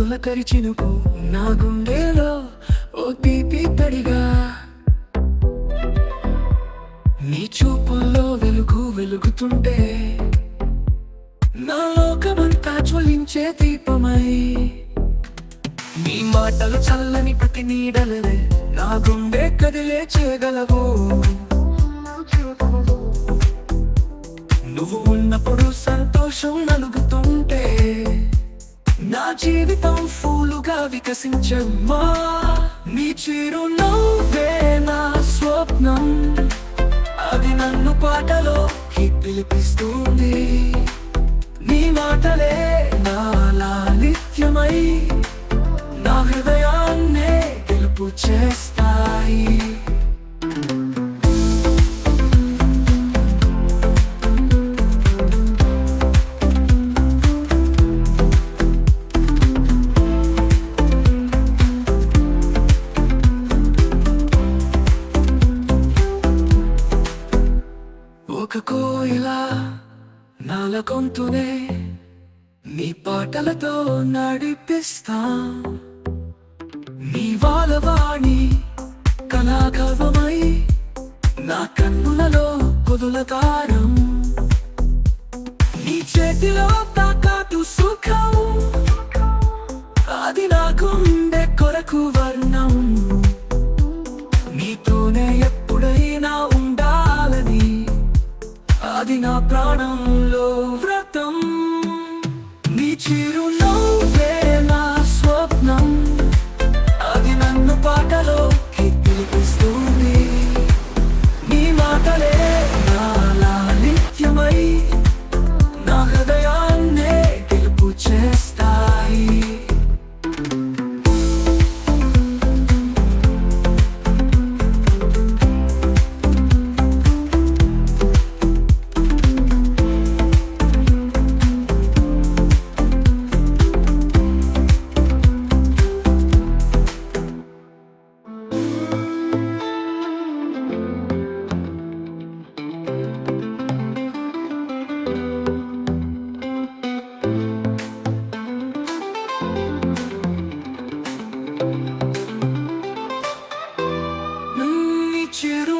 తొలకరి చినుకు నా గుండెలో ఓ తీపి తడిగా, నీ చూపుల్లో వెలుగు వెలుగుతుంటే నా లోకమంతా జ్వలించే దీపమై, నీ మాటలు చల్లని ప్రతి నీడలనే నా గుండె కదిలే చేయగలవు. నువ్వు ఉన్నప్పుడు సంతోషం నలుగుతుంటే నా జీవితం ఫూలుగా వికసించమ్మా. నీ చిరునవ్వే నా స్వప్నం, అది నన్ను పాటలోకి పిలిపిస్తుంది. నీ మాటలే నా లాలిత్యమై నా హృదయాన్నే గెలుపు చేస్తాయి. ఒక కోయిలా నాల గొంతునే నీ పాటలతో నడిపిస్తా, నీ వాలవాణి కళాకల్పమై నా కన్నులలో కొదులతారం. నీ చేతిలో తాకాటు సుఖం, అది నా గుండె కొరకు వర్ణం. నీతోనే ఎప్పుడైనా ఉండాలని, అది నా ప్రాణంలో వ్రతం. నీ చిరునవ్వే నా స్వప్నం, అది నన్ను పాటలోకి పిలిపిస్తుంది. నీ మాటలే నా లాలిత్యమై నా హృదయాన్నే గెలుపు చేస్తాయి. చిరు